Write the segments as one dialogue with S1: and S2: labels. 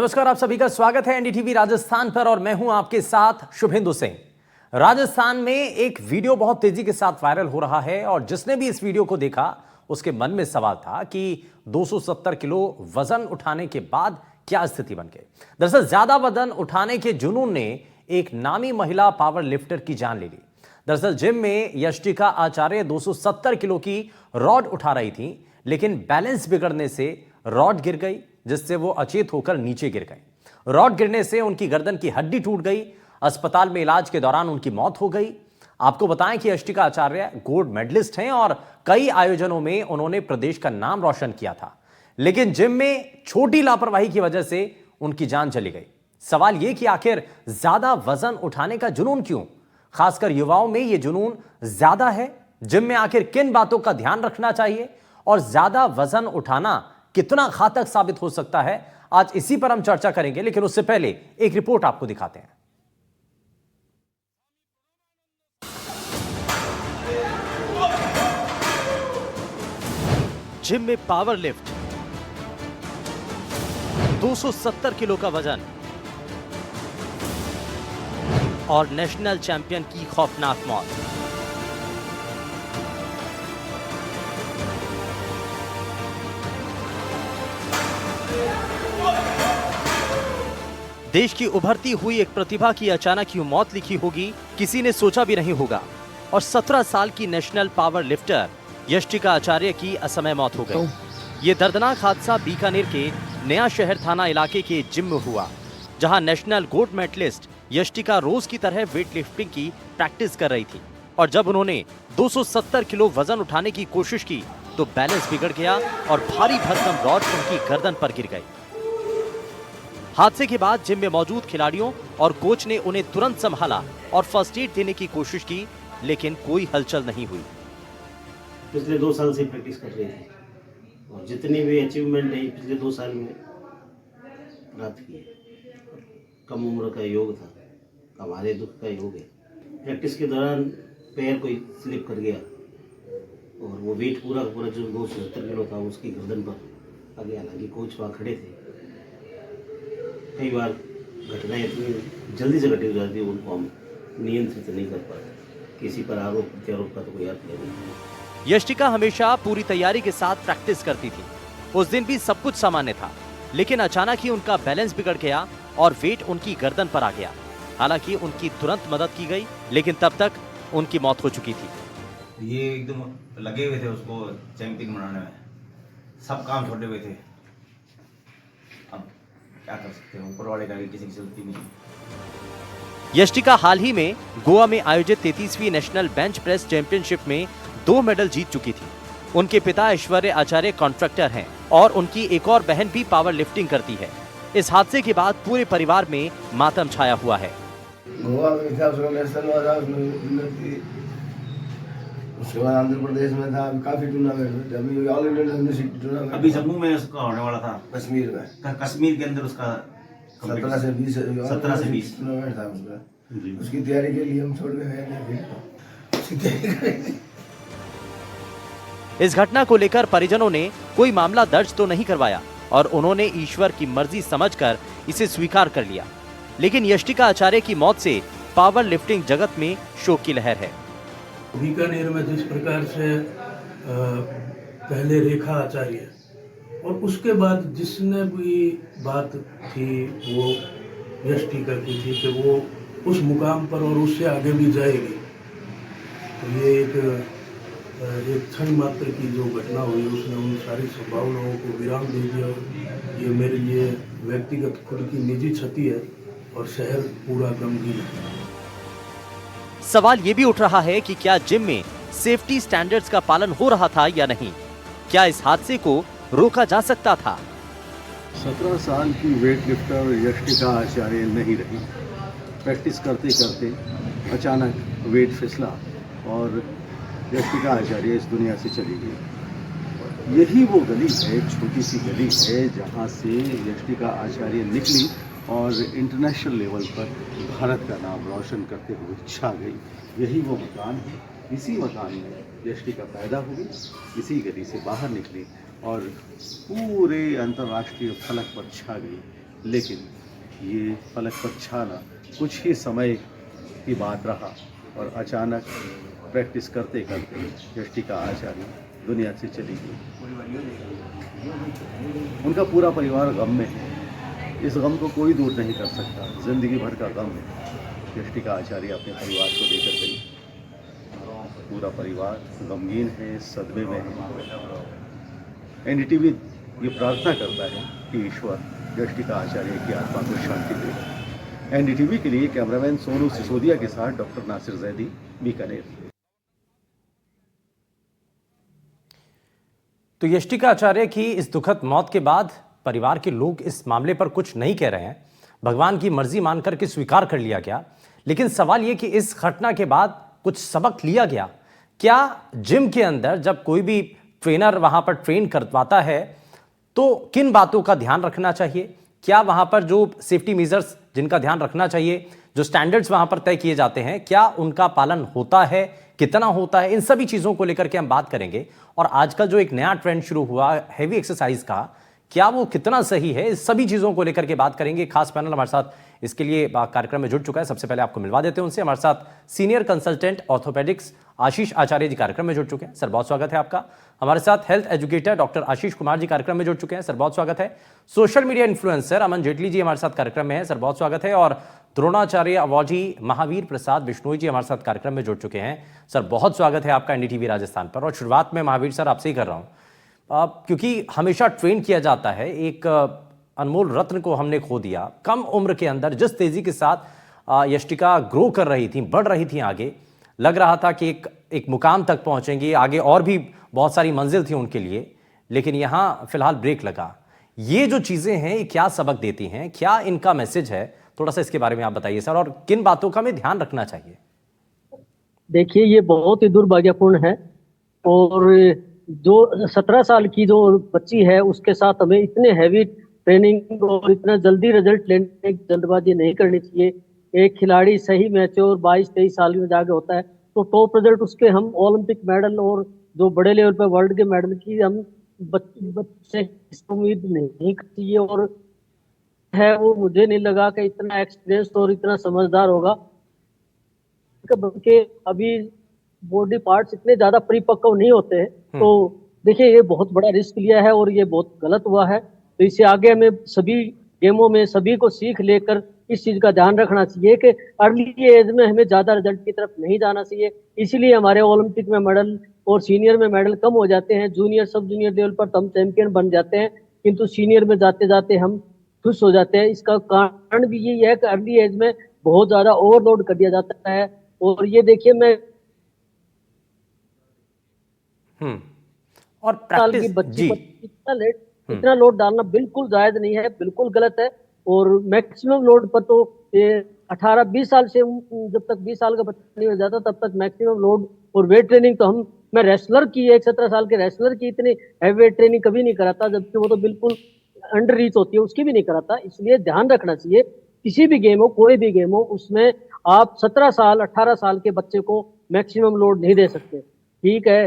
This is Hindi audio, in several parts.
S1: नमस्कार, आप सभी का स्वागत है एनडीटीवी राजस्थान पर और मैं हूं आपके साथ शुभेंदु सिंह। राजस्थान में एक वीडियो बहुत तेजी के साथ वायरल हो रहा है और जिसने भी इस वीडियो को देखा उसके मन में सवाल था कि 270 किलो वजन उठाने के बाद क्या स्थिति बन गई। दरअसल ज्यादा वजन उठाने के जुनून ने एक नामी महिला पावर लिफ्टर की जान ले ली। दरअसल जिम में यष्टिका आचार्य 270 किलो की रॉड उठा रही थी, लेकिन बैलेंस बिगड़ने से रॉड गिर गई, जिससे वो अचेत होकर नीचे गिर गए। रॉड गिरने से उनकी गर्दन की हड्डी टूट गई। अस्पताल में इलाज के दौरान उनकी मौत हो गई। आपको बताएं कि यष्टिका आचार्य गोल्ड मेडलिस्ट हैं और कई आयोजनों में उन्होंने प्रदेश का नाम रोशन किया था, लेकिन जिम में छोटी लापरवाही की वजह से उनकी जान चली गई। सवाल यह कि आखिर ज्यादा वजन उठाने का जुनून क्यों? खासकर युवाओं में यह जुनून ज्यादा है। जिम में आखिर किन बातों का ध्यान रखना चाहिए और ज्यादा वजन उठाना कितना घातक साबित हो सकता है, आज इसी पर हम चर्चा करेंगे। लेकिन उससे पहले एक रिपोर्ट आपको दिखाते हैं। जिम में पावर लिफ्ट, 270 किलो का वजन और नेशनल चैंपियन की खौफनाक मौत। देश की उभरती हुई एक प्रतिभा की अचानक यूं मौत लिखी होगी, किसी ने सोचा भी नहीं होगा। और 17 साल की नेशनल पावर लिफ्टर यष्टिका आचार्य की असमय मौत हो गई। ये दर्दनाक हादसा बीकानेर के नया शहर थाना इलाके के जिम में हुआ, जहां नेशनल गोल्ड मेडलिस्ट यष्टिका रोज की तरह वेट लिफ्टिंग की प्रैक्टिस कर रही थी। और जब उन्होंने 270 किलो वजन उठाने की कोशिश की तो बैलेंस बिगड़ गया और भारी भरकम रॉड उनकी गर्दन पर गिर गई। हादसे के बाद जिम में मौजूद खिलाड़ियों और कोच ने उन्हें तुरंत संभाला और फर्स्ट एड देने की कोशिश की, लेकिन कोई हलचल नहीं हुई।
S2: पिछले 2 साल से प्रैक्टिस कर रही थी और जितनी भी अचीवमेंट है पिछले 2 साल में प्राप्त की। कम उम्र का योग था, हमारे दुख का योग है। प्रैक्टिस के दौरान पैर कोई स्लिप कर गया और वो वेट पूरा जो 270 किलो था उसकी गर्दन पर आ गया। हालांकि कोच वहाँ खड़े थे। कई बार घटनाएं इतनी जल्दी से घटी हो जाती है, उनको हम नियंत्रित नहीं कर पाते। किसी पर आरोप प्रत्यारोप का तो कोई अर्थ नहीं।
S1: यष्टिका हमेशा पूरी तैयारी के साथ प्रैक्टिस करती थी। उस दिन भी सब कुछ सामान्य था, लेकिन अचानक ही उनका बैलेंस बिगड़ गया और वेट उनकी गर्दन पर आ गया। हालांकि उनकी तुरंत मदद की गई, लेकिन तब तक उनकी मौत हो चुकी थी।
S3: ये एकदम लगे हुए थे उसको चैंपियन बनाने में, सब काम छोड़े हुए थे। अब क्या कर सकते हैं, ऊपर वाले का भी किसी की गलती नहीं।
S1: यष्टिका हाल ही में गोवा में आयोजित 33वीं नेशनल बेंच प्रेस चैंपियनशिप में 2 मेडल जीत चुकी थी। उनके पिता ऐश्वर्य आचार्य कॉन्ट्रैक्टर हैं और उनकी एक और बहन भी पावर लिफ्टिंग करती है। इस हादसे के बाद पूरे परिवार में मातम छाया हुआ है।
S4: गोवा में था, उसका नेशनल वाला, उसके बाद आंध्र प्रदेश में था। काफी टूर्नामेंट, अभी ऑल इंडिया यूनिवर्सिटी टूर्नामेंट
S3: अभी जम्मू में उसका होने वाला था,
S4: कश्मीर में।
S3: कश्मीर के अंदर उसका
S4: 17 से 20
S3: टूर्नामेंट
S4: था उसका। उसकी तैयारी के लिए हम छोड़ के गए थे।
S1: इस घटना को लेकर परिजनों ने कोई मामला दर्ज तो नहीं करवाया और उन्होंने ईश्वर की मर्जी समझकर इसे स्वीकार कर लिया। लेकिन यष्टिका आचार्य की मौत से पावर लिफ्टिंग जगत में शोक की लहर है।
S5: बीकानेर में जिस प्रकार से पहले रेखा आचार्य और उसके बाद जिसने भी बात थी वो यष्टिका की थी कि वो उस मुकाम पर और उससे आगे भी जाएगी। तो ये एक क्षण मात्र की जो घटना हुई उसने उन सारी संभावनाओं को विराम दे दिया। ये मेरे लिए व्यक्तिगत खुद की निजी क्षति है और शहर पूरा गमगीन है।
S1: सवाल ये भी उठ रहा है कि क्या जिम में सेफ्टी स्टैंडर्ड्स का पालन हो रहा था या नहीं? क्या इस हादसे को रोका जा सकता था?
S6: 17 साल की वेट लिफ्टर यष्टिका आचार्य नहीं रही। प्रैक्टिस करते करते अचानक वेट फिसला और यष्टिका आचार्य इस दुनिया से चली गई। यही वो गली है, छोटी सी गली है, जहाँ से यष्टिका आचार्य निकली और इंटरनेशनल लेवल पर भारत का नाम रोशन करते हुए छा गई। यही वो मकान है। इसी मकान में यष्टिका पैदा हुई, इसी गली से बाहर निकली और पूरे अंतर्राष्ट्रीय फलक पर छा गई। लेकिन ये पलक पर छाना कुछ ही समय की बात रहा और अचानक प्रैक्टिस करते करते यष्टिका आचार्य दुनिया से चली गई। उनका पूरा परिवार गम में है। इस गम को कोई दूर नहीं कर सकता। जिंदगी भर का गम है। यष्टिका आचार्य अपने परिवार को लेकर गई। पूरा परिवार गमगीन है, सदमे में है। एनडीटीवी ये प्रार्थना करता है कि ईश्वर यष्टिका आचार्य की आत्मा को शांति दे। एनडीटीवी के लिए कैमरामैन सोनू सिसोदिया के साथ डॉक्टर नासिर जैदी, बीकानेर।
S1: तो यष्टिका आचार्य की इस दुखद मौत के बाद परिवार के लोग इस मामले पर कुछ नहीं कह रहे हैं। भगवान की मर्जी मानकर के स्वीकार कर लिया गया। लेकिन सवाल यह कि इस घटना के बाद कुछ सबक लिया गया क्या? जिम के अंदर जब कोई भी ट्रेनर वहां पर ट्रेन करवाता है तो किन बातों का ध्यान रखना चाहिए? क्या वहां पर जो सेफ्टी मेजर्स जिनका ध्यान रखना चाहिए, जो स्टैंडर्ड्स वहां पर तय किए जाते हैं, क्या उनका पालन होता है, कितना होता है? इन सभी चीजों को लेकर के हम बात करेंगे। और आजकल जो एक नया ट्रेंड शुरू हुआ हैवी एक्सरसाइज का, क्या वो कितना सही है, इस सभी चीजों को लेकर के बात करेंगे। खास पैनल हमारे साथ इसके लिए कार्यक्रम में जुड़ चुका है। सबसे पहले आपको मिलवा देते हैं उनसे। हमारे साथ सीनियर कंसल्टेंट ऑर्थोपेडिक्स आशीष आचार्य जी कार्यक्रम में जुड़ चुके हैं। सर बहुत स्वागत है आपका। हमारे साथ health educator doctor Ashish Kumar ji कार्यक्रम में जुड़ चुके हैं। सर बहुत स्वागत है। सोशल मीडिया इन्फ्लुएंसर अमन जेटली जी हमारे साथ कार्यक्रम में है। सर बहुत स्वागत है। और द्रोणाचार्य अवॉर्डी महावीर प्रसाद बिश्नोई जी हमारे साथ कार्यक्रम में जुड़ चुके हैं। सर बहुत स्वागत है आपका एनडीटीवी राजस्थान पर। और शुरुआत में महावीर सर आपसे ही कर रहा हूं, क्योंकि हमेशा ट्रेन किया जाता है, एक अनमोल रत्न को हमने खो दिया कम उम्र के अंदर। जिस तेजी के साथ यष्टिका ग्रो कर रही थी, बढ़ रही थी आगे, लग रहा था कि एक मुकाम तक पहुंचेंगी, आगे और भी बहुत सारी मंजिल थी उनके लिए। लेकिन यहां फिलहाल ब्रेक लगा। ये जो चीजें हैं ये क्या सबक देती हैं, क्या इनका मैसेज है? थोड़ा सा इसके बारे में आप बताइए सर, और किन बातों का हमें ध्यान रखना चाहिए?
S7: देखिए, ये बहुत ही दुर्भाग्यपूर्ण है। और जो 17 साल की जो बच्ची है उसके साथ हमें इतने हैवी ट्रेनिंग और इतना जल्दी रिजल्ट लेने की जल्दबाजी नहीं करनी चाहिए। एक खिलाड़ी सही मैच्योर 22-23 साल में जाके होता है तो टॉप रिजल्ट उसके हम ओलंपिक मेडल और जो बड़े लेवल पर वर्ल्ड के मेडल की हम बच्चे उम्मीद नहीं करती। और है वो मुझे नहीं लगा कि इतना एक्सपीरियंस और इतना समझदार होगा, बल्कि अभी बॉडी पार्ट्स इतने ज्यादा परिपक्व नहीं होते हैं। तो देखिए, ये बहुत बड़ा रिस्क लिया है और ये बहुत गलत हुआ है। तो इससे आगे हमें सभी गेमों में सभी को सीख लेकर इस चीज का ध्यान रखना चाहिए कि अर्ली एज में हमें ज्यादा रिजल्ट की तरफ नहीं जाना चाहिए। इसीलिए हमारे ओलंपिक में मेडल और सीनियर में मेडल कम हो जाते हैं। जूनियर सब जूनियर लेवल पर तो हम चैंपियन बन जाते हैं, किंतु सीनियर में जाते जाते हम खुश हो जाते हैं। इसका कारण भी यही है कि अर्ली एज में बहुत ज्यादा ओवरलोड कर दिया जाता है। और ये देखिए, मैं
S1: और
S7: साल की
S1: प्रैक्टिस
S7: बच्ची पर इतना लोड डालना बिल्कुल जायज नहीं है, बिल्कुल गलत है। और मैक्सिमम लोड पर तो 18-20 साल से, जब तक 20 साल का बच्चा नहीं हो जाता तब तक मैक्सिमम लोड और वेट ट्रेनिंग तो मैं रेसलर की, एक 17 साल के रेसलर की इतनी हैवी वेट ट्रेनिंग कभी नहीं कराता, जबकि वो तो बिल्कुल अंडर रीच होती है, उसकी भी नहीं कराता। इसलिए ध्यान रखना चाहिए, किसी भी गेम हो, कोई भी गेम हो, उसमें आप 17 साल 18 साल के बच्चे को मैक्सिमम लोड नहीं दे सकते। ठीक है,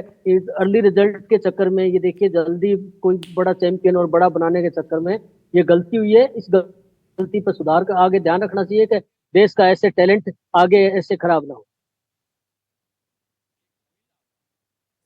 S7: अर्ली रिजल्ट के चक्कर में ये देखिए, जल्दी कोई बड़ा चैंपियन और बड़ा बनाने के चक्कर में ये गलती हुई है। इस गलती पर सुधार का आगे ध्यान रखना चाहिए कि देश का ऐसे टैलेंट आगे ऐसे खराब ना हो।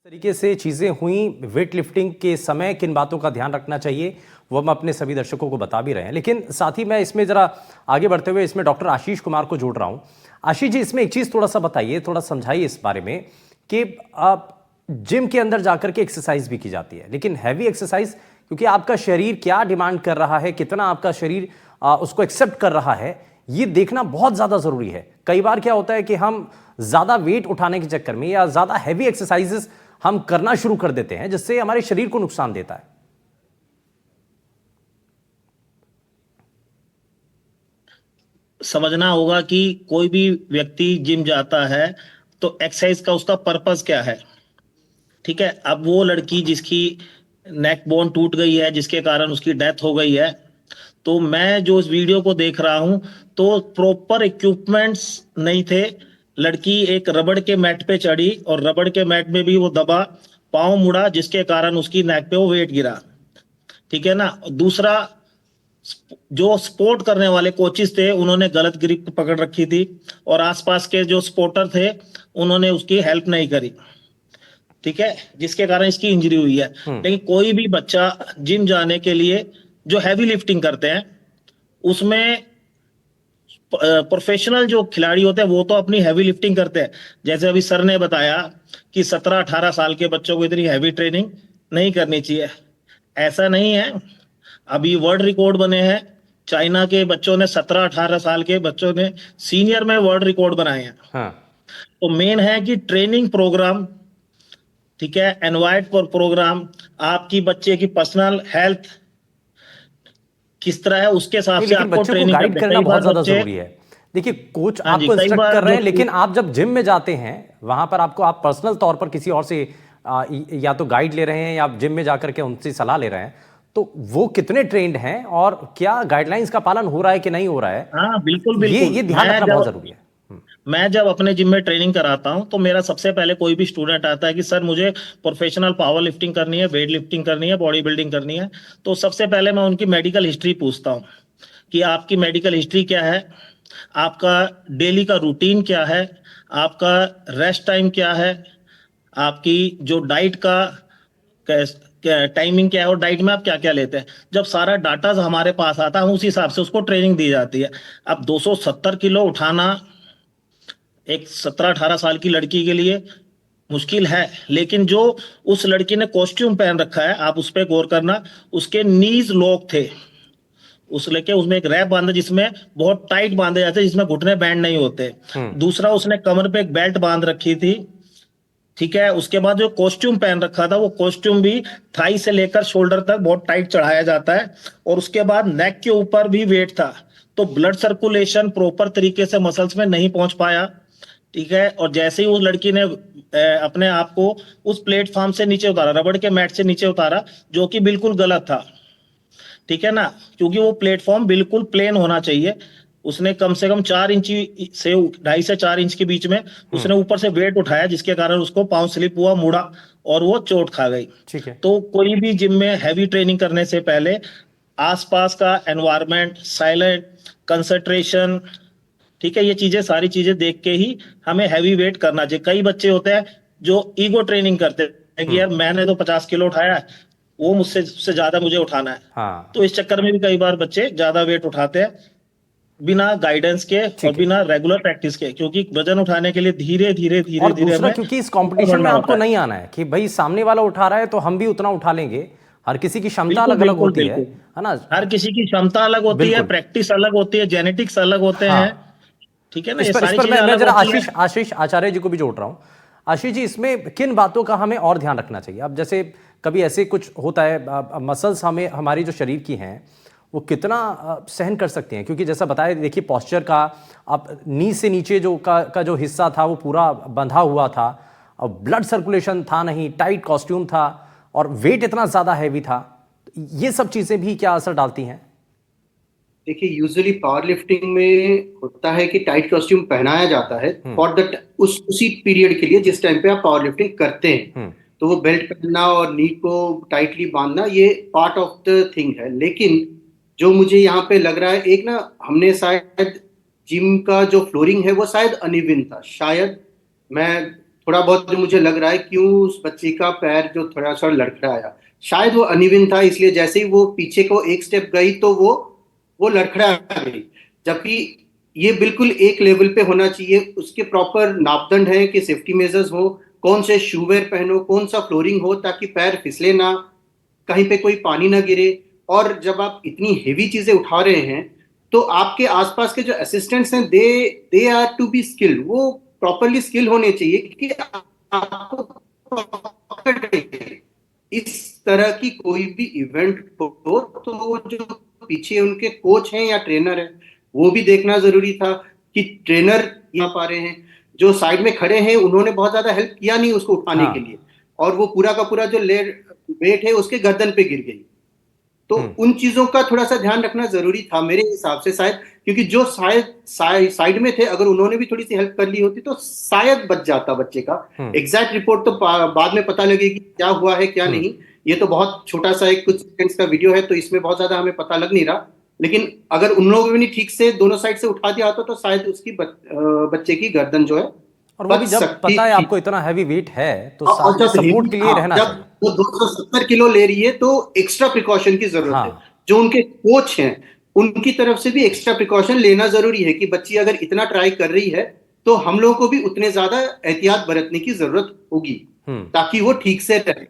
S1: तरीके से चीजें हुई वेट लिफ्टिंग के समय, किन बातों का ध्यान रखना चाहिए वो हम अपने सभी दर्शकों को बता भी रहे हैं। लेकिन साथ ही मैं इसमें जरा आगे बढ़ते हुए इसमें डॉक्टर आशीष कुमार को जोड़ रहा हूं। आशीष जी, इसमें एक चीज थोड़ा सा बताइए, थोड़ा समझाइए इस बारे में कि आप जिम के अंदर जाकर के एक्सरसाइज भी की जाती है, लेकिन हैवी एक्सरसाइज, क्योंकि आपका शरीर क्या डिमांड कर रहा है, कितना आपका शरीर उसको एक्सेप्ट कर रहा है, ये देखना बहुत ज्यादा जरूरी है। कई बार क्या होता है कि हम ज्यादा वेट उठाने के चक्कर में या ज्यादा हैवी एक्सरसाइजेस हम करना शुरू कर देते हैं, जिससे हमारे शरीर को नुकसान देता है।
S8: समझना होगा कि कोई भी व्यक्ति जिम जाता है तो एक्सरसाइज का उसका पर्पस क्या है। ठीक है, अब वो लड़की जिसकी नेक बोन टूट गई है, जिसके कारण उसकी डेथ हो गई है, तो मैं जो इस वीडियो को देख रहा हूं तो प्रॉपर इक्विपमेंट्स नहीं थे। लड़की एक रबड़ के मैट पे चढ़ी और रबड़ के मैट में भी वो दबा, पाँव मुड़ा, जिसके कारण उसकी नेक पे वो वेट गिरा। ठीक है ना। दूसरा, जो स्पोर्ट करने वाले कोचेस थे उन्होंने गलत ग्रिप पकड़ रखी थी, और आसपास के जो स्पोर्टर थे उन्होंने उसकी हेल्प नहीं करी, ठीक है, जिसके कारण इसकी इंजरी हुई है। लेकिन कोई भी बच्चा जिम जाने के लिए जो हैवी लिफ्टिंग करते हैं उसमें प्रोफेशनल जो खिलाड़ी होते हैं वो तो अपनी हैवी लिफ्टिंग करते हैं, जैसे अभी सर ने बताया कि 17-18 साल के बच्चों को इतनी हैवी ट्रेनिंग नहीं करनी चाहिए। ऐसा नहीं है, अभी वर्ल्ड रिकॉर्ड बने हैं, चाइना के बच्चों ने 17-18 साल के बच्चों ने सीनियर में वर्ल्ड रिकॉर्ड बनाए हैं।
S1: हाँ।
S8: तो मेन है कि ट्रेनिंग प्रोग्राम, ठीक है, एनवायर्ड प्रोग्राम, आपकी बच्चे की पर्सनल हेल्थ किस तरह है उसके हिसाब से
S1: लेकिन
S8: आपको
S1: बच्चों को
S8: ट्रेनिंग
S1: गाइड करना बहुत ज्यादा जरूरी है। देखिए कोच
S8: हाँ जी,
S1: आपको
S8: कई
S1: इंस्ट्रक्ट
S8: बार
S1: कर रहे हैं,
S8: जो-
S1: लेकिन आप जब जिम में जाते हैं वहां पर आप पर्सनल तौर पर किसी और से या तो गाइड ले रहे हैं या आप जिम में जाकर के उनसे सलाह ले रहे हैं, तो वो कितने ट्रेंड हैं और क्या गाइडलाइंस का पालन हो रहा है कि नहीं हो रहा है,
S8: हाँ बिल्कुल बिल्कुल।
S1: ये ध्यान रखना बहुत जरूरी है।
S8: मैं जब अपने जिम में ट्रेनिंग कराता हूं तो मेरा सबसे पहले कोई भी स्टूडेंट आता है कि सर मुझे प्रोफेशनल पावर लिफ्टिंग करनी है, वेट लिफ्टिंग करनी है, बॉडी बिल्डिंग करनी है, तो सबसे पहले मैं उनकी मेडिकल हिस्ट्री पूछता हूं कि आपकी मेडिकल हिस्ट्री क्या है, आपका डेली का रूटीन क्या है, आपका रेस्ट टाइम क्या है, आपकी जो डाइट का टाइमिंग क्या है और डाइट में आप क्या क्या लेते हैं। जब सारा डाटा हमारे पास आता है उस हिसाब से उसको ट्रेनिंग दी जाती है। अब 270 किलो उठाना एक 17-18 साल की लड़की के लिए मुश्किल है, लेकिन जो उस लड़की ने कॉस्ट्यूम पहन रखा है आप उस पर गौर करना, उसके नीज लॉक थे, उस लेके उसमें एक रैप बांधा जिसमें बहुत टाइट बांधे जाते हैं, जिसमें घुटने बैंड नहीं होते। दूसरा उसने कमर पे एक बेल्ट बांध रखी थी, ठीक है। उसके बाद जो कॉस्ट्यूम पहन रखा था वो कॉस्ट्यूम भी थाई से लेकर शोल्डर तक बहुत टाइट चढ़ाया जाता है, और उसके बाद नेक के ऊपर भी वेट था, तो ब्लड सर्कुलेशन प्रॉपर तरीके से मसल्स में नहीं पहुंच पाया, ठीक है। और जैसे ही उस लड़की ने अपने आप को उस प्लेटफॉर्म से नीचे उतारा, रबड़ के मैट से नीचे उतारा, जो कि बिल्कुल गलत था, ठीक है ना, क्योंकि वो प्लेटफॉर्म बिल्कुल प्लेन होना चाहिए। उसने कम से कम 4 इंच से 2.5 से 4 इंच के बीच में उसने ऊपर से वेट उठाया, जिसके कारण उसको पांव स्लिप हुआ, मुड़ा और वो चोट खा गई।
S1: ठीक है।
S8: तो कोई भी जिम में हैवी ट्रेनिंग करने से पहले आसपास का एनवायरनमेंट, साइलेंट, कंसंट्रेशन, ठीक है, ये चीजें सारी चीजें देख के ही हमें हैवी वेट करना चाहिए। कई बच्चे होते हैं जो ईगो ट्रेनिंग करते हैं कि यार मैंने तो 50 किलो उठाया है, वो मुझसे ज्यादा मुझे उठाना है।
S1: हाँ।
S8: तो इस चक्कर में भी कई बार बच्चे ज्यादा वेट उठाते हैं बिना गाइडेंस के और बिना रेगुलर प्रैक्टिस के, क्योंकि वजन उठाने के लिए धीरे धीरे धीरे
S1: और
S8: धीरे
S1: दूसरा
S8: हमें
S1: क्योंकि इस कंपटीशन में
S8: बढ़ना
S1: आपको
S8: होता है।
S1: नहीं आना है कि भाई सामने वाला उठा रहा है तो हम भी उतना उठा लेंगे, हर किसी की क्षमता
S8: बिल्कुल
S1: अलग अलग
S8: बिल्कुल
S1: होती है
S8: बिल्कुल।
S1: है ना।
S8: हर किसी की क्षमता अलग होती है,
S1: बिल्कुल।
S8: प्रैक्टिस अलग होती है, जेनेटिक्स अलग होते
S1: हाँ।
S8: हैं, ठीक है ना,
S1: इस
S8: ये
S1: पर
S8: सारी
S1: मैं
S8: चीजें अलग
S1: जरा
S8: होती हैं।
S1: आशीष आचार्य जी को भी जोड़ रहा हूं। आशीष जी, इसमें किन बातों का हमें और ध्यान रखना चाहिए? अब जैसे कभी ऐसे कुछ होता है, मसल्स हमें हमारी जो शरीर की हैं वो कितना सहन कर सकते हैं, क्योंकि जैसा बताया, देखिए पॉस्चर का अब नी से नीचे जो का जो हिस्सा था वो पूरा बंधा हुआ था, और ब्लड सर्कुलेशन था नहीं, टाइट कॉस्ट्यूम था, और वेट इतना ज़्यादा हैवी था। ये सब चीज़ें भी क्या असर डालती हैं?
S9: देखिए, यूजुअली पावर लिफ्टिंग में होता है कि टाइट कॉस्ट्यूम पहनाया जाता है फॉर द उसी पीरियड के लिए जिस टाइम पे आप पावर लिफ्टिंग करते हैं। तो वो बेल्ट पहनना और नी को टाइटली बांधना ये पार्ट ऑफ द थिंग है। लेकिन जो मुझे यहाँ पे लग रहा है, एक ना हमने शायद जिम का जो फ्लोरिंग है वो शायद अनइवन था, शायद मैं थोड़ा बहुत जो मुझे लग रहा है क्यों उस बच्ची का पैर जो थोड़ा सा लड़खड़ाया, शायद वो अनइवन था, इसलिए जैसे ही वो पीछे को एक स्टेप गई तो वो लड़खड़ा गई। जबकि ये बिल्कुल एक लेवल पे होना चाहिए, उसके प्रॉपर नापदंड है कि सेफ्टी मेजर्स हो, कौन से शूवेयर पहनो, कौन सा फ्लोरिंग हो ताकि पैर फिसले ना, कहीं पे कोई पानी ना गिरे। और जब आप इतनी हेवी चीजें उठा रहे हैं तो आपके आसपास के जो असिस्टेंट्स हैं they are to be skilled, वो प्रॉपरली स्किल होने चाहिए कि आपको इस तरह की कोई भी इवेंट हो तो वो जो पीछे उनके कोच हैं या ट्रेनर है वो भी देखना जरूरी था कि ट्रेनर यहाँ पा रहे हैं, जो साइड में खड़े हैं उन्होंने बहुत ज्यादा हेल्प किया नहीं उसको उठाने के लिए, और वो पूरा का पूरा जो वेट है उसके गर्दन पे गिर गई। तो उन चीजों का थोड़ा सा ध्यान रखना जरूरी था मेरे हिसाब से, शायद क्योंकि जो साइड में थे अगर उन्होंने भी थोड़ी सी हेल्प कर ली होती तो शायद बच जाता बच्चे का। एग्जैक्ट रिपोर्ट तो बाद में पता लगेगी क्या हुआ है क्या नहीं, ये तो बहुत छोटा सा एक कुछ सेकंड्स का वीडियो है तो इसमें बहुत ज्यादा हमें पता लग नहीं रहा। लेकिन अगर उन लोगों ने ठीक से दोनों साइड से उठा दिया होता तो शायद उसकी बच्चे की गर्दन जो है
S1: और वो भी
S9: बच
S1: जब
S9: सकती
S1: पता है
S9: थी।
S1: आपको इतना हैवी वेट है तो
S9: और
S1: साथ में सपोर्ट के लिए रहना
S9: जब
S1: चाहिए।
S9: वो 270 किलो ले रही है तो एक्स्ट्रा प्रिकॉशन की जरूरत है।
S1: हाँ।
S9: जो उनके कोच हैं उनकी तरफ से भी एक्स्ट्रा प्रिकॉशन लेना जरूरी है कि बच्ची अगर इतना ट्राई कर रही है तो हम लोगों को भी उतने ज्यादा एहतियात बरतने की जरूरत होगी ताकि वो ठीक से रहे।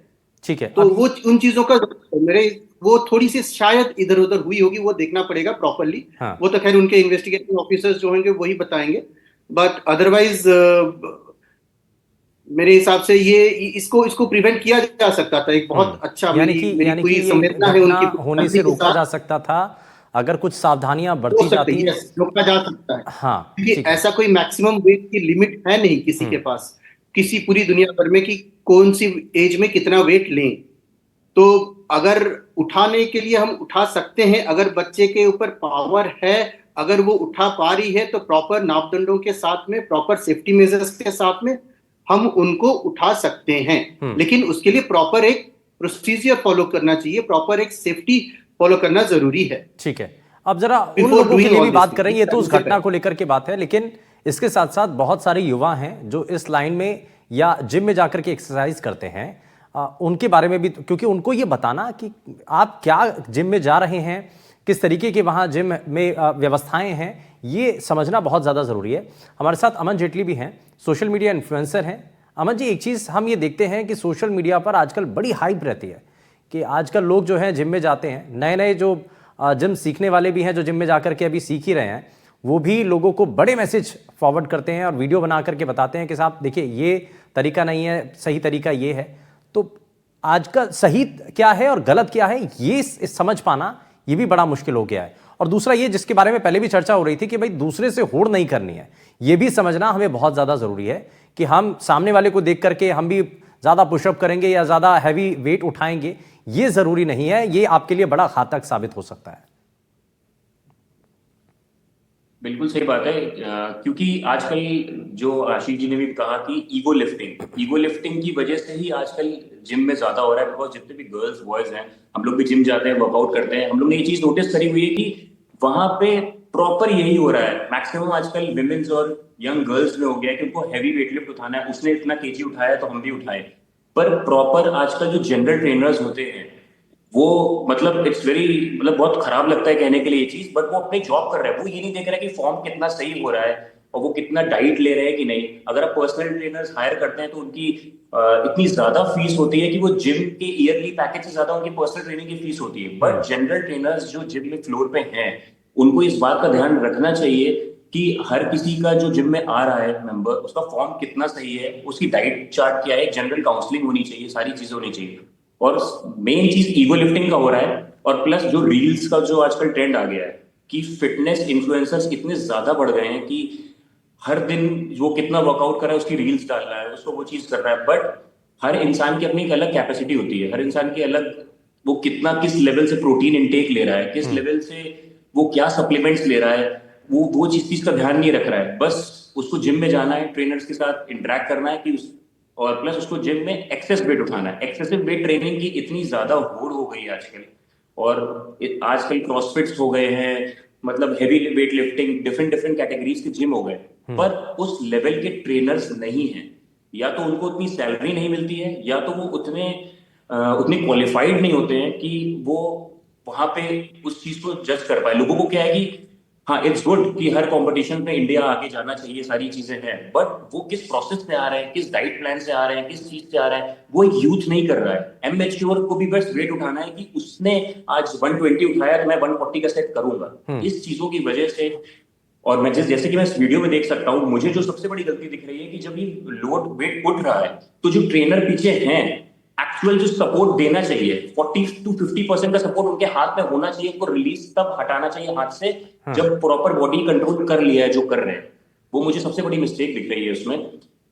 S1: ठीक है।
S9: तो वो उन चीजों का मेरे वो थोड़ी सी शायद इधर उधर हुई होगी, वो देखना पड़ेगा प्रॉपरली।
S1: हाँ।
S9: वो तो खैर उनके इन्वेस्टिगेटिंग ऑफिसर्स जो होंगे वही बताएंगे, बट अदरवाइज मेरे हिसाब से ये इसको इसको प्रिवेंट किया जा सकता था। एक बहुत अच्छा मेरी
S1: यानी
S9: पूरी
S1: कि ये
S9: संवेदना है
S1: घटना
S9: उनकी
S1: होने
S9: फैमिली
S1: से
S9: के
S1: रोका
S9: साथ।
S1: जा सकता था अगर कुछ सावधानियां
S9: हो
S1: बरती
S9: सकता
S1: जाती।
S9: है, यस, रोका जा सकता है।
S1: हाँ
S9: क्योंकि
S1: ठीक है।
S9: ऐसा कोई मैक्सिमम वेट की लिमिट है नहीं किसी के पास, किसी पूरी दुनिया भर में, कि कौन सी एज में कितना वेट लें। तो अगर उठाने के लिए हम उठा सकते हैं, अगर बच्चे के ऊपर पावर है, अगर वो उठा पा रही है तो प्रॉपर मापदंडों के साथ में, प्रॉपर सेफ्टी मेजर्स के साथ में हम उनको उठा सकते हैं। लेकिन उसके लिए प्रॉपर एक प्रोसीजर फॉलो करना चाहिए, प्रॉपर एक सेफ्टी फॉलो करना जरूरी है।
S1: ठीक है। अब जरा उन
S9: Before
S1: लोगों के
S9: doing
S1: लिए
S9: all
S1: भी
S9: this
S1: बात
S9: thing,
S1: करें, ये तो उस
S9: इससे
S1: घटना को लेकर के बात है, लेकिन इसके साथ साथ बहुत सारे युवा हैं जो इस लाइन में या जिम में जाकर के एक्सरसाइज करते हैं। उनके बारे में भी, क्योंकि उनको ये बताना कि आप क्या जिम में जा रहे हैं, किस तरीके के वहाँ जिम में व्यवस्थाएं हैं, ये समझना बहुत ज़्यादा ज़रूरी है। हमारे साथ अमन जेटली भी हैं, सोशल मीडिया इन्फ्लुएंसर हैं। अमन जी, एक चीज़ हम ये देखते हैं कि सोशल मीडिया पर आजकल बड़ी हाइप रहती है कि आजकल लोग जो हैं जिम में जाते हैं, नए नए जो जिम सीखने वाले भी हैं जो जिम में जाकर के अभी सीख ही रहे हैं, वो भी लोगों को बड़े मैसेज फॉरवर्ड करते हैं और वीडियो बना करके बताते हैं कि साहब देखिए ये तरीका नहीं है, सही तरीका ये है। तो आज का सही क्या है और गलत क्या है, ये समझ पाना ये भी बड़ा मुश्किल हो गया है। और दूसरा ये, जिसके बारे में पहले भी चर्चा हो रही थी कि भाई दूसरे से होड़ नहीं करनी है, ये भी समझना हमें बहुत ज़्यादा ज़रूरी है कि हम सामने वाले को देख करके हम भी ज़्यादा पुशअप करेंगे या ज़्यादा हैवी वेट उठाएंगे, ये ज़रूरी नहीं है। ये आपके लिए बड़ा घातक साबित हो सकता है।
S10: बिल्कुल सही बात है, क्योंकि आजकल जो आशीष जी ने भी कहा कि ईगो लिफ्टिंग की वजह से ही आजकल जिम में ज्यादा हो रहा है। बिकॉज जितने भी गर्ल्स बॉयज हैं, हम लोग भी जिम जाते हैं, वर्कआउट करते हैं, हम लोग ने ये चीज नोटिस करी हुई है कि वहां पे प्रॉपर यही हो रहा है। मैक्सिमम आजकल विमेन्स और यंग गर्ल्स में हो गया है कि उनको हैवी वेट लिफ्ट उठाना है, उसने इतना केजी उठाया तो हम भी उठाए। पर प्रॉपर आजकल जो जनरल ट्रेनर्स होते हैं वो मतलब इट्स वेरी, मतलब बहुत खराब लगता है कहने के लिए ये चीज, बट वो अपनी जॉब कर रहे हैं। वो ये नहीं देख रहे कि फॉर्म कितना सही हो रहा है और वो कितना डाइट ले रहे हैं कि नहीं। अगर आप पर्सनल ट्रेनर्स हायर करते हैं तो उनकी इतनी ज्यादा फीस होती है कि वो जिम के ईयरली पैकेज से ज्यादा उनकी पर्सनल ट्रेनिंग की फीस होती है। बट जनरल ट्रेनर्स जो जिम में फ्लोर पे हैं, उनको इस बात का ध्यान रखना चाहिए कि हर किसी का जो जिम में आ रहा है मेंबर, उसका फॉर्म कितना सही है, उसकी डाइट चार्ट क्या है, जनरल काउंसलिंग होनी चाहिए, सारी चीजें होनी चाहिए। और मेन चीज ईगो लिफ्टिंग का हो रहा है, और प्लस जो रील्स का जो आजकल ट्रेंड आ गया है कि फिटनेस इन्फ्लुएंसर्स इतने ज्यादा बढ़ गए हैं कि हर दिन वो कितना वर्कआउट कर रहा है उसकी रील्स डाल रहा है, उसको वो चीज कर रहा है। बट हर इंसान की अपनी एक अलग कैपेसिटी होती है, हर इंसान की अलग, वो कितना किस लेवल से प्रोटीन इंटेक ले रहा है, किस लेवल से वो क्या सप्लीमेंट्स ले रहा है, वो चीज का ध्यान नहीं रख रहा है। बस उसको जिम में जाना है, ट्रेनर्स के साथ इंटरेक्ट करना है कि और प्लस उसको जिम में एक्सेस वेट उठाना है। एक्सेसिव वेट ट्रेनिंग की इतनी ज्यादा होड़ हो गई है आजकल, और आजकल क्रॉसफिट्स हो गए हैं, मतलब heavy weight lifting, different categories के जिम हो गए, पर उस लेवल के ट्रेनर्स नहीं है। या तो उनको उतनी सैलरी नहीं मिलती है, या तो वो उतने क्वालिफाइड नहीं होते हैं कि वो वहां पे उस चीज को जज कर पाए। लोगों को क्या है कि हाँ इट्स गुड कि हर कंपटीशन में इंडिया आगे जाना चाहिए, सारी चीजें हैं, बट वो किस प्रोसेस से आ रहे हैं, किस डाइट प्लान से आ रहे हैं, किस चीज से आ रहे हैं, वो यूथ नहीं कर रहा है। एमेच्योर को भी बस वेट उठाना है कि उसने आज 120 उठाया तो मैं 140 का सेट करूंगा। इस चीजों की वजह से, और मैं जैसे कि मैं इस वीडियो में देख सकता हूँ, मुझे जो सबसे बड़ी गलती दिख रही है कि जब ये लोड वेट उठ रहा है तो जो ट्रेनर पीछे हैं, एक्चुअल जो सपोर्ट देना चाहिए 40 to 50% का सपोर्ट उनके हाथ में होना चाहिए। उनको रिलीज तब हटाना चाहिए हाथ से जब प्रॉपर बॉडी कंट्रोल कर लिया है जो कर रहे हैं। वो मुझे सबसे बड़ी मिस्टेक दिख रही है उसमें,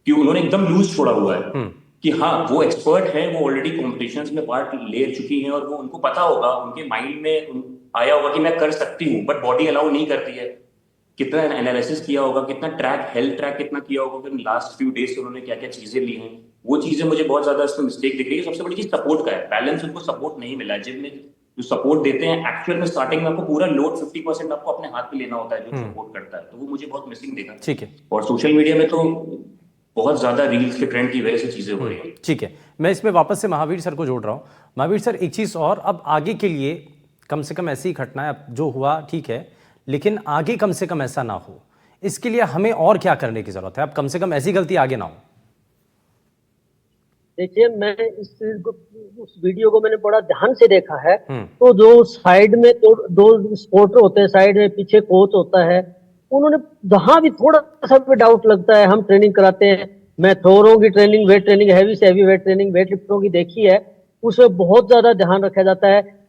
S10: कि उन्होंने एकदम लूज छोड़ा हुआ है कि हाँ वो एक्सपर्ट है, वो ऑलरेडी कॉम्पिटिशंस में पार्ट ले चुकी हैं और वो उनको पता होगा, उनके माइंड में आया होगा कि मैं कर सकती हूँ, बट बॉडी अलाउ नहीं करती है। कितना एनालिसिस किया होगा, कितना हेल्थ ट्रैक कितना किया होगा कि लास्ट फ्यू डेज से उन्होंने क्या क्या चीजें ली हैं, वो चीजें मुझे बहुत ज्यादा इसमें मिस्टेक दिख रही है। सबसे बड़ी चीज सपोर्ट का है, बैलेंस उनको सपोर्ट नहीं मिला है। जिम में जो सपोर्ट देते हैं एक्चुअल में स्टार्टिंग में आपको पूरा लोड 50% आपको अपने हाथ पे लेना होता है जो सपोर्ट करता है, तो वो मुझे बहुत मिसिंग देखा।
S1: ठीक है।
S10: और सोशल मीडिया में तो बहुत ज्यादा रील्स के ट्रेंड की वजह से चीजें हो रही हैं।
S1: ठीक है, मैं इसमें वापस से महावीर सर को जोड़ रहा हूँ। महावीर सर, एक चीज़ और, अब आगे के लिए कम से कम ऐसी ही घटनाएं जो हुआ ठीक है, लेकिन आगे कम से कम ऐसा ना हो, इसके लिए हमें और क्या करने की जरूरत है? अब कम से कम ऐसी गलती आगे ना हो।
S7: देखिए, मैं उस वीडियो को मैंने बड़ा ध्यान से देखा है, तो जो साइड में दो सपोर्टर होते हैं, साइड में पीछे कोच होता है, उन्होंने जहां भी थोड़ा सा भी डाउट लगता है, हम ट्रेनिंग कराते हैं, मैं थ्रोरों की ट्रेनिंग, वेट ट्रेनिंग, हैवी से हैवी वेट ट्रेनिंग, वेट लिफ्टरों की देखी है, उसमें बहुत ज्यादा ध्यान रखा जाता है।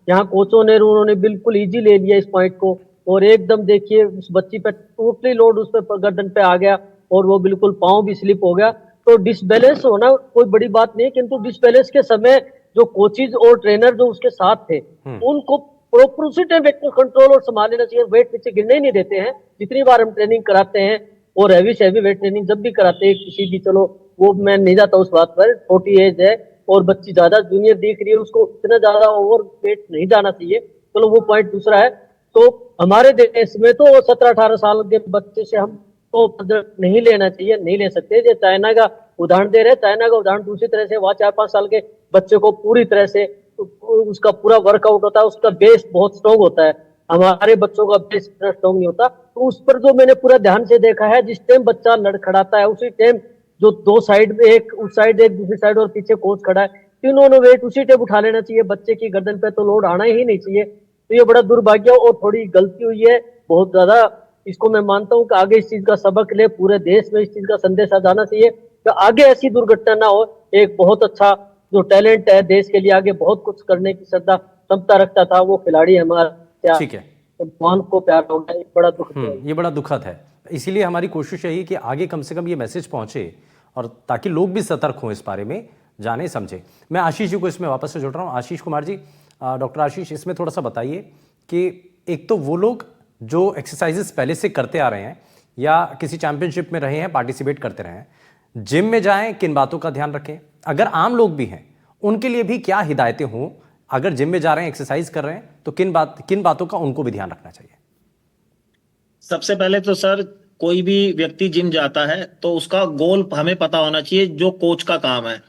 S7: यहाँ कोचों ने, उन्होंने बिल्कुल इजी ले लिया इस पॉइंट को, और एकदम देखिए उस बच्ची पे टोटली लोड उस पर गर्दन पे आ गया और वो बिल्कुल पाँव भी स्लिप हो गया। तो डिसबैलेंस होना कोई बड़ी बात नहीं, किंतु डिसबैलेंस के समय जो कोचिज और ट्रेनर जो उसके साथ थे, उनको प्रॉपर उसी टाइम वेट कंट्रोल और संभाल लेना चाहिए। वेट नीचे गिरने ही नहीं देते हैं। जितनी बार हम ट्रेनिंग कराते हैं, और हैवी से हैवी वेट ट्रेनिंग जब भी कराते हैं किसी भी, चलो वो मैं नहीं जाता उस बात पर, छोटी एज है और बच्ची ज्यादा जूनियर दिख रही है, उसको इतना ज्यादा ओवर वेट नहीं जाना चाहिए, चलो वो पॉइंट दूसरा है। तो हमारे देश में तो 17-18 साल के बच्चे से हम तो नहीं लेना चाहिए, नहीं ले सकते। जो चाइना का उदाहरण दे रहे हैं, चाइना का उदाहरण दूसरी तरह से, वहाँ 4-5 साल के बच्चे को पूरी तरह से उसका पूरा वर्कआउट होता है, उसका बेस बहुत स्ट्रॉन्ग होता है। हमारे बच्चों का बेस इतना स्ट्रॉन्ग नहीं होता। तो उस पर जो मैंने पूरा ध्यान से देखा है, जिस टाइम बच्चा लड़खड़ाता है उसी टाइम जो दो साइड में, एक उस साइड एक दूसरी साइड और पीछे कोच खड़ा है, तीनों ने वेट उसी टाइम उठा लेना चाहिए। बच्चे की गर्दन पे तो लोड आना ही नहीं चाहिए। तो ये बड़ा दुर्भाग्य और थोड़ी गलती हुई है बहुत ज्यादा। इसको मैं मानता हूँ कि आगे इस चीज का सबक ले, पूरे देश में इस चीज का संदेश आ जाना चाहिए कि आगे ऐसी दुर्घटना ना हो। एक बहुत अच्छा जो टैलेंट है देश के लिए, आगे बहुत कुछ करने की श्रद्धा क्षमता रखता था, वो खिलाड़ी हमारा,
S1: ठीक है,
S7: भगवान को प्यार हो गया, बड़ा दुख है।
S1: ये बड़ा दुखद है। इसीलिए हमारी कोशिश यही कि आगे कम से कम ये मैसेज पहुंचे, और ताकि लोग भी सतर्क हों, इस बारे में जाने समझे। मैं आशीष जी को इसमें वापस से जोड़ रहा हूँ। आशीष कुमार जी, डॉक्टर आशीष, इसमें थोड़ा सा बताइए कि एक तो वो लोग जो एक्सरसाइजेस पहले से करते आ रहे हैं या किसी चैंपियनशिप में रहे हैं, पार्टिसिपेट करते रहे हैं, जिम में जाएं, किन बातों का ध्यान रखें? अगर आम लोग भी हैं, उनके लिए भी क्या हिदायतें हों? अगर जिम में जा रहे हैं, एक्सरसाइज कर रहे हैं, तो किन बातों का उनको भी ध्यान रखना चाहिए?
S8: सबसे पहले तो सर, कोई भी व्यक्ति जिम जाता है तो उसका गोल हमें पता होना चाहिए। जो कोच का काम है,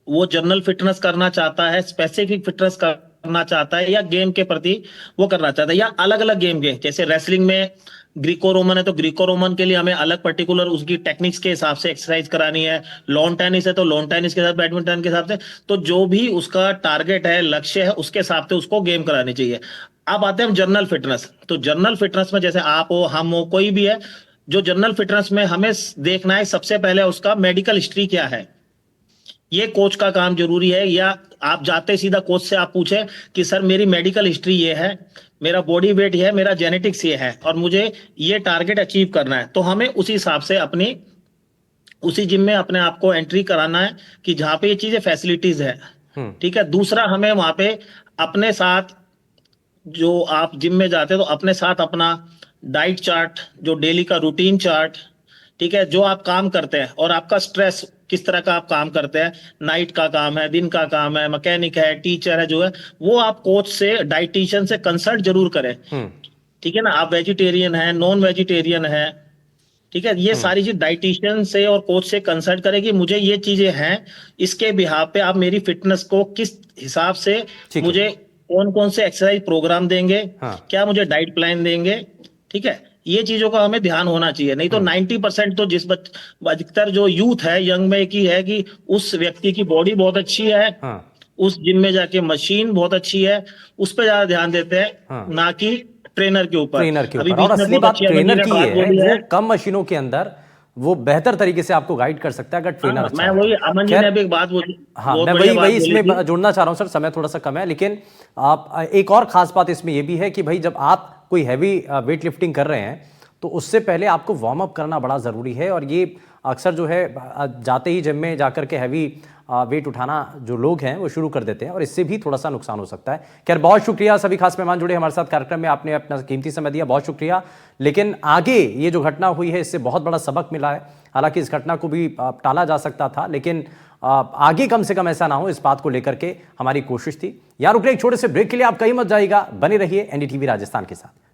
S8: वो जनरल फिटनेस करना चाहता है, स्पेसिफिक फिटनेस करना चाहता है, या गेम के प्रति वो करना चाहता है, या अलग अलग गेम के, जैसे रेसलिंग में ग्रीको रोमन है तो ग्रीको रोमन के लिए हमें अलग पर्टिकुलर उसकी टेक्निक्स के हिसाब से एक्सरसाइज करानी है। लॉन टेनिस है तो लॉन टेनिस के साथ, बैडमिंटन के हिसाब से, तो जो भी उसका टारगेट है, लक्ष्य है, उसके हिसाब से उसको गेम करानी चाहिए। अब आते हैं हम जनरल फिटनेस। तो जनरल फिटनेस में जैसे आप हो, हम हो, कोई भी है, जो जनरल फिटनेस में हमें देखना है सबसे पहले उसका मेडिकल हिस्ट्री क्या है। ये कोच का काम जरूरी है। या आप जाते सीधा कोच से आप पूछे कि सर मेरी मेडिकल हिस्ट्री ये है, मेरा बॉडी वेट ये है, मेरा जेनेटिक्स ये है, और मुझे ये टारगेट अचीव करना है, तो हमें उसी हिसाब से अपनी उसी जिम में अपने आप को एंट्री कराना है कि जहां पे ये चीजें फैसिलिटीज है। ठीक है। दूसरा, हमें वहां पे अपने साथ, जो आप जिम में जाते हैं तो अपने साथ अपना डाइट चार्ट, जो डेली का रूटीन चार्ट, ठीक है, जो आप काम करते हैं और आपका स्ट्रेस किस तरह का आप काम करते हैं, नाइट का काम है, दिन का काम है, मैकेनिक है, टीचर है, जो है वो आप कोच से, डाइटिशियन से कंसल्ट जरूर करें। ठीक है ना। आप वेजिटेरियन है, नॉन वेजिटेरियन है, ठीक है, ये सारी चीज डाइटिशियन से और कोच से कंसल्ट करें कि मुझे ये चीजें हैं, इसके बिहाफ पे आप मेरी फिटनेस को किस हिसाब से, मुझे कौन कौन से एक्सरसाइज प्रोग्राम देंगे, क्या मुझे डाइट प्लान देंगे। ठीक है, ये चीजों का हमें ध्यान होना चाहिए। नहीं तो 90% तो अधिकतर जो यूथ है, यंग में की है कि उस व्यक्ति की बॉडी बहुत अच्छी है, उस जिम में जाके मशीन बहुत अच्छी है, उस पर ज्यादा ध्यान देते हैं, ना कि ट्रेनर के ऊपर।
S1: और असली बात ट्रेनर की है, वो कम मशीनों के अंदर वो बेहतर तरीके से आपको गाइड कर सकता है अगर ट्रेनर अच्छा है।
S8: मैं वही, अमन जी ने भी एक बात बोली।
S1: हाँ, मैं वही इसमें जोड़ना चाह रहा हूँ सर, समय थोड़ा सा कम है, लेकिन आप एक और खास बात इसमें यह भी है कि भाई जब आप कोई हैवी वेट लिफ्टिंग कर रहे हैं तो उससे पहले आपको वार्म अप करना बड़ा ज़रूरी है। और ये अक्सर जो है जाते ही जिम में जाकर के हैवी वेट उठाना जो लोग हैं वो शुरू कर देते हैं, और इससे भी थोड़ा सा नुकसान हो सकता है। खैर, बहुत शुक्रिया सभी खास मेहमान जुड़े हमारे साथ कार्यक्रम में, आपने अपना कीमती समय दिया, बहुत शुक्रिया। लेकिन आगे ये जो घटना हुई है इससे बहुत बड़ा सबक मिला है। हालांकि इस घटना को भी टाला जा सकता था, लेकिन आगे कम से कम ऐसा ना हो, इस बात को लेकर के हमारी कोशिश थी। यार रुक एक छोटे से ब्रेक के लिए, आप कहीं मत जाइएगा, बने रहिए एनडीटीवी राजस्थान के साथ।